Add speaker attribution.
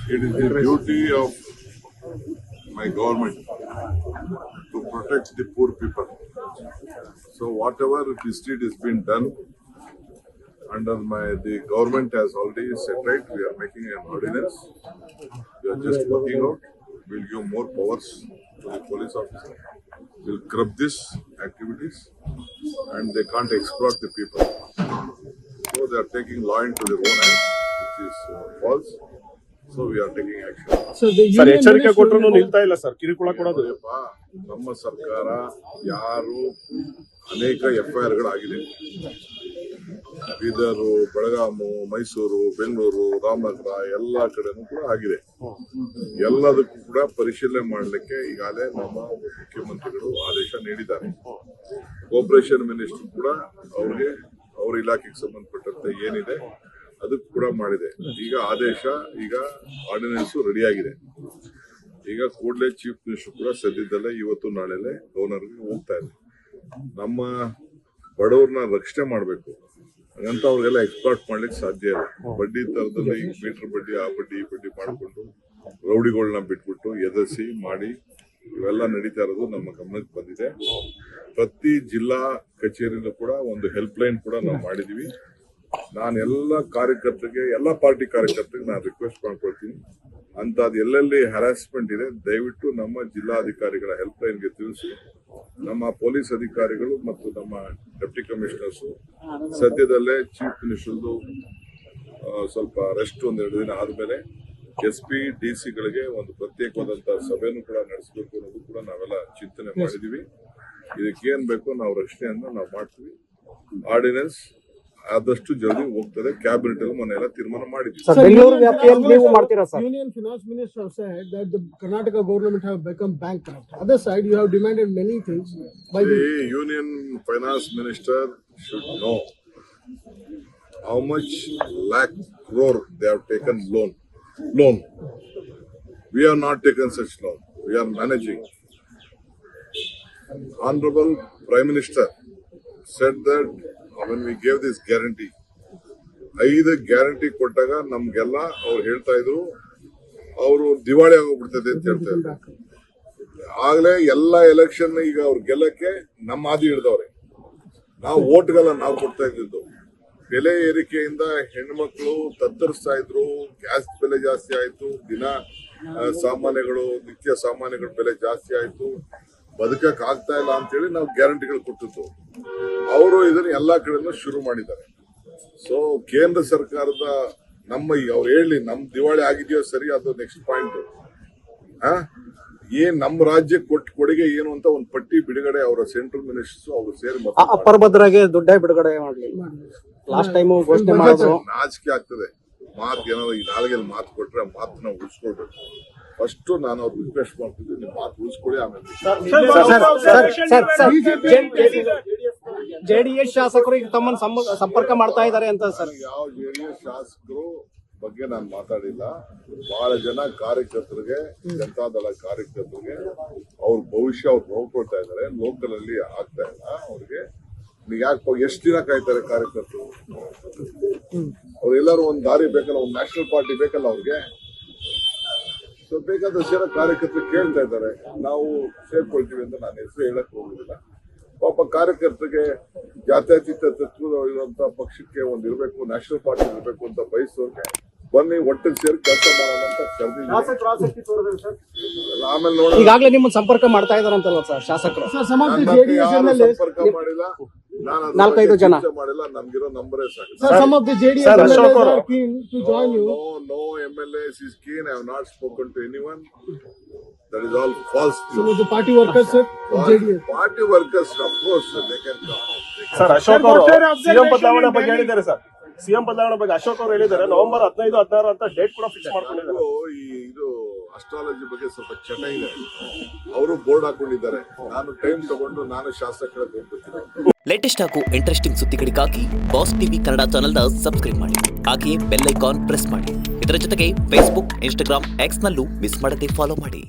Speaker 1: It is the duty of my government to protect the poor people. So whatever this deed is being done under the government has already set right. We are making an ordinance. We are just working out. We'll give more powers to the police officer. We'll curb these activities, and they can't exploit the people. So they are taking law into their own hands, which is false. So we are taking action.
Speaker 2: Sir ಎಚ್ಚರಿಕೆ ಕೊಟ್ಟರು ನಿಲ್ತಾ ಇಲ್ಲ sir, ಕಿರುಕುಳ ಕೊಡೋದು.
Speaker 1: ನಮ್ಮ ಸರ್ಕಾರ ಯಾರು ಅನೇಕ FIR ಗಳಾಗಿದೆ. ಬೀದರು, ಬೆಳಗಾಮು, ಮೈಸೂರು, ಬೆಂಗಳೂರು, ರಾಮನಗರ ಎಲ್ಲ ಕಡೆನೂ ಕೂಡ ಆಗಿದೆ. ಎಲ್ಲದಕ್ಕೂ ಕೂಡ ಪರಿಶೀಲನೆ ಮಾಡಲಿಕ್ಕೆ ಈಗಾಗಲೇ ನಮ್ಮ ಮುಖ್ಯಮಂತ್ರಿಗಳು ಆದೇಶ ನೀಡಿದ್ದಾರೆ. ಕೋಆಪರೇಷನ್ ಮಿನಿಸ್ಟರ್ ಕೂಡ ಅವ್ರಿಗೆ ಅವ್ರ ಇಲಾಖೆಗೆ ಸಂಬಂಧಪಟ್ಟಂತೆ ಏನಿದೆ ಅದಕ್ಕೂ ಕೂಡ ಮಾಡಿದೆ. ಈಗ ಆದೇಶ, ಈಗ ಆರ್ಡಿನೆನ್ಸ್ ರೆಡಿ ಆಗಿದೆ. ಈಗ ಕೂಡಲೇ ಚೀಫ್ ಮಿನಿಸ್ಟರ್ ಕೂಡ ಸದ್ಯದಲ್ಲೇ ಇವತ್ತು ನಾಳೆಲೆ ಗವರ್ನರ್ಗೆ ಹೋಗ್ತಾ ಇದೆ. ನಮ್ಮ ಬಡವ್ರನ್ನ ರಕ್ಷಣೆ ಮಾಡಬೇಕು, ಹಾಗಂತ ಅವ್ರಿಗೆಲ್ಲ ಎಕ್ಸ್ಪ್ಲಾಟ್ ಮಾಡ್ಲಿಕ್ಕೆ ಸಾಧ್ಯ ಇಲ್ಲ. ಬಡ್ಡಿ ತರದಲ್ಲಿ ಈಗ ಮೀಟರ್ ಬಡ್ಡಿ, ಆ ಬಡ್ಡಿ, ಈ ಬಡ್ಡಿ ಮಾಡಿಕೊಂಡು ರೌಡಿಗಳನ್ನ ಬಿಟ್ಬಿಟ್ಟು ಎದರಿಸಿ ಮಾಡಿ ಇವೆಲ್ಲ ನಡೀತಾ ಇರೋದು ನಮ್ಮ ಗಮನಕ್ಕೆ ಬಂದಿದೆ. ಪ್ರತಿ ಜಿಲ್ಲಾ ಕಚೇರಿನೂ ಕೂಡ ಒಂದು ಹೆಲ್ಪ್ ಲೈನ್ ಕೂಡ ನಾವು ಮಾಡಿದೀವಿ. ನಾನು ಎಲ್ಲ ಕಾರ್ಯಕರ್ತರಿಗೆ, ಎಲ್ಲ ಪಾರ್ಟಿ ಕಾರ್ಯಕರ್ತರಿಗೆ ನಾನು ರಿಕ್ವೆಸ್ಟ್ ಮಾಡ್ಕೊಳ್ತೀನಿ, ಅಂತದ್ದು ಎಲ್ಲೆಲ್ಲಿ ಹರಾಸ್ಮೆಂಟ್ ಇದೆ ದಯವಿಟ್ಟು ನಮ್ಮ ಜಿಲ್ಲಾಧಿಕಾರಿಗಳ ಹೆಲ್ಪ್ ಲೈನ್ಗೆ ತಿಳಿಸಿ. ನಮ್ಮ ಪೊಲೀಸ್ ಅಧಿಕಾರಿಗಳು ಮತ್ತು ನಮ್ಮ ಡೆಪ್ಟಿ ಕಮಿಷನರ್ಸ್ ಸದ್ಯದಲ್ಲೇ ಚೀಫ್ ಮಿನಿಸ್ಟರ್ದು ಸ್ವಲ್ಪ ರೆಸ್ಟ್ 1-2 ದಿನ ಆದ್ಮೇಲೆ SP DC ಗಳಿಗೆ ಒಂದು ಪ್ರತ್ಯೇಕವಾದಂತಹ ಸಭೆನೂ ಕೂಡ ನಡೆಸಬೇಕು ಅನ್ನೋದು ಕೂಡ ನಾವೆಲ್ಲ ಚಿಂತನೆ ಮಾಡಿದೀವಿ. ಇದಕ್ಕೆ ಏನ್ ಬೇಕೋ ನಾವು ರಕ್ಷಣೆಯನ್ನ ನಾವು ಮಾಡ್ತೀವಿ. ಆರ್ಡಿನೆನ್ಸ್ ಆದಷ್ಟು ಜಲ್ದಿ ಹೋಗ್ತದೆ. ಕ್ಯಾಬಿನೆಟ್ ಅಲ್ಲಿ ಮೊನ್ನೆಲ್ಲ ತೀರ್ಮಾನ ಮಾಡಿದ್ವಿ.
Speaker 3: Union Finance Minister said that the Karnataka government have become bankrupt. Other side, you have demanded many things.
Speaker 1: The Union Finance Minister should know how much lakh crore they have taken loan. We have not taken such loan. We are managing. Honorable Prime Minister said that when we gave this guarantee, 5 guarantee ಕೊಟ್ಟಾಗ ನಮ್ಗೆಲ್ಲ ಅವ್ರು ಹೇಳ್ತಾ ಇದ್ರು ಅವರು ದಿವಾಳಿ ಆಗೋಗ್ಬಿಡ್ತದೆ ಅಂತ ಹೇಳ್ತಾ ಇದ್ರು. ಆಗ್ಲೇ ಎಲ್ಲ ಎಲೆಕ್ಷನ್ ಈಗ ಅವ್ರು ಗೆಲ್ಲಕ್ಕೆ ನಮ್ಮ ಹಾದಿ ಹಿಡ್ದವ್ರೆ. ನಾವು ಓಟ್ಗೆಲ್ಲ ನಾವು ಕೊಡ್ತಾ ಇದ್ದಿದ್ದು. ಬೆಲೆ ಏರಿಕೆಯಿಂದ ಹೆಣ್ಮಕ್ಳು ತತ್ತರಿಸ್ತಾ ಇದ್ರು. ಗ್ಯಾಸ್ ಬೆಲೆ ಜಾಸ್ತಿ ಆಯ್ತು, ದಿನ ಸಾಮಾನ್ಯಗಳು, ನಿತ್ಯ ಸಾಮಾನ್ಯಗಳ ಬೆಲೆ ಜಾಸ್ತಿ ಆಯ್ತು, ಬದುಕಕ್ ಆಗ್ತಾ ಇಲ್ಲ ಅಂತೇಳಿ ನಾವು ಗ್ಯಾರಂಟಿಗಳು ಕೊಟ್ಟಿದ್ದು. ಅವರು ಇದನ್ನ ಎಲ್ಲಾ ಕಡೆನೂ ಶುರು ಮಾಡಿದ್ದಾರೆ. ಸೊ ಕೇಂದ್ರ ಸರ್ಕಾರದ ನಮ್ಮ ಅವ್ರು ಹೇಳಿ ನಮ್ ದಿವಾಳಿ ಆಗಿದೆಯೋ ಸರಿ, ಅದು ನೆಕ್ಸ್ಟ್ ಪಾಯಿಂಟ್. ಏನ್ ನಮ್ಮ ರಾಜ್ಯಕ್ಕೆ ಕೊಟ್ಟ ಕೊಡುಗೆ ಏನು ಅಂತ ಒಂದು ಪಟ್ಟಿ ಬಿಡುಗಡೆ ಅವರ ಸೆಂಟ್ರಲ್ ಮಿನಿಸ್ಟರ್ಸ್ ಅವರು ಸೇರಿ
Speaker 4: ಅಪರಭದ್ರಗೆ ದುಡ್ಡೇ ಬಿಡುಗಡೆ ಮಾಡಲಿ. ಲಾಸ್ಟ್ ಟೈಮ್ ಘೋಷಣೆ ಮಾಡಿದ್ರು.
Speaker 1: ನಾಚಿಕೆ ಆಗ್ತದೆ. ಮಾತು ಏನಾದ್ರು ಈ ನಾಲ್ಗೆಲ್ಲಿ ಮಾತು ಕೊಟ್ರೆ ಆ ಮಾತನ್ನ ಉಳಿಸ್ಕೊಳ್ಬೇಕು. ಫಸ್ಟ್ ನಾನು ಅವ್ರು ರಿಕ್ವೆಸ್ಟ್ ಮಾಡ್ತಿದ್ದೀನಿ, ನೀವು ಮಾತು ಉಳಿಸ್ಕೊಳ್ಳಿ. ಆಮೇಲೆ
Speaker 4: JDS ಶಾಸಕರು ಈಗ ತಮ್ಮನ್ನು ಸಂಪರ್ಕ ಮಾಡ್ತಾ ಇದ್ದಾರೆ ಅಂತ ಸರ್.
Speaker 1: ಯಾವ JDS ಶಾಸಕರು ಬಗ್ಗೆ ನಾನು ಮಾತಾಡಿಲ್ಲ. ಬಹಳ ಜನ ಕಾರ್ಯಕರ್ತರಿಗೆ, ಜನತಾದಳ ಕಾರ್ಯಕರ್ತರಿಗೆ ಅವ್ರ ಭವಿಷ್ಯ ಅವ್ರು ನೋಡ್ಕೊಳ್ತಾ ಇದ್ದಾರೆ. ಲೋಕಲ್ ಅಲ್ಲಿ ಆಗ್ತಾ ಇಲ್ಲ ಅವ್ರಿಗೆ. ಯಾಕೆ ಎಷ್ಟು ದಿನ ಕಾಯ್ತಾರೆ ಕಾರ್ಯಕರ್ತರು? ಅವ್ರೆಲ್ಲರೂ ಒಂದ್ ದಾರಿ ಬೇಕಲ್ಲ, ಒಂದ್ ನ್ಯಾಷನಲ್ ಪಾರ್ಟಿ ಬೇಕಲ್ಲ ಅವ್ರಿಗೆ. ಸೊ ಬೇಕಾದಷ್ಟು ಜನ ಕಾರ್ಯಕರ್ತರು ಕೇಳ್ತಾ ಇದ್ದಾರೆ, ನಾವು ಸೇರ್ಕೊಳ್ತೀವಿ ಅಂತ. ನಾನು ಹೆಸರು ಹೇಳಕ್ ಹೋಗುದಿಲ್ಲ. ಪಾಪ ಕಾರ್ಯಕರ್ತರಿಗೆ ಜಾತ್ಯತೀತ ತತ್ವ ಇರುವಂತಹ ಪಕ್ಷಕ್ಕೆ ಒಂದ್ ಇರಬೇಕು, ನ್ಯಾಷನಲ್ ಪಾರ್ಟಿ ಇರಬೇಕು ಅಂತ ಬಯಸೋಕೆ ಬನ್ನಿ, ಒಟ್ಟಿಗೆ ಸೇರಿ ಕೆಲಸ ಮಾಡೋಣ ಅಂತ ಕರೆದಿದ್ದೀವಿ. ಆಮೇಲೆ ನೋಡೋಣ.
Speaker 4: ಈಗಾಗಲೇ ನಿಮ್ಮ ಸಂಪರ್ಕ ಮಾಡ್ತಾ ಇದಾರಂತಲ್ಲ ಸರ್ ಶಾಸಕರು?
Speaker 1: ಸಂಪರ್ಕ ಮಾಡಿಲ್ಲ, ನಾನು
Speaker 4: 4-5 ಜನ
Speaker 1: ಮಾಡಿಲ್ಲ. ನಮ್ಗಿರೋ ನಂಬರೇ ಸಾಕು.
Speaker 3: Some of the JDS MLAs are keen to join you.
Speaker 1: No MLAs is keen. I have not spoken to anyone. That is all false.
Speaker 3: Some of the party workers, sir, of JDS.
Speaker 1: Party workers, of course, they can come.
Speaker 2: Sir Ashok ಅವರು CM ಬದಲಾವಣೆ ಬಗ್ಗೆ ಹೇಳಿದ್ದಾರೆ sir. CM ಬದಲಾವಣೆ ಬಗ್ಗೆ ಅಶೋಕ್ ಅವರು ಹೇಳಿದ್ದಾರೆ. November 15, 16 ಅಂತ date ಕೂಡ ಫಿಕ್ಸ್ ಮಾಡ್ಕೊಂಡಿದ್ದಾರೆ.
Speaker 1: ಇದು ಅಸ್ಟ್ರಾಲಜಿ ಬಗ್ಗೆ ಸ್ವಲ್ಪ ಚಟ ಇದೆ. ಅವರು ಬೋರ್ಡ್ ಹಾಕೊಂಡಿದ್ದಾರೆ. ನಾನು ಟೈಮ್ ತಗೊಂಡು ನಾನು ಶಾಸಕರ ಹೋಗ್ಬಿಡ್ತೀನಿ.
Speaker 5: ಲೇಟೆಸ್ಟ್ ಹಾಗೂ ಇಂಟ್ರೆಸ್ಟಿಂಗ್ ಸುದ್ದಿಗಳಿಗಾಗಿ ಬಾಸ್ ಟಿವಿ ಕನ್ನಡ ಚಾನೆಲ್ನ ಸಬ್ಸ್ಕ್ರೈಬ್ ಮಾಡಿ. ಹಾಗೆಯೇ ಬೆಲ್ ಐಕಾನ್ ಪ್ರೆಸ್ ಮಾಡಿ. ಇದರ ಜೊತೆಗೆ ಫೇಸ್ಬುಕ್, ಇನ್ಸ್ಟಾಗ್ರಾಮ್, ಎಕ್ಸ್ ನಲ್ಲೂ ಮಿಸ್ ಮಾಡದೆ ಫಾಲೋ ಮಾಡಿ.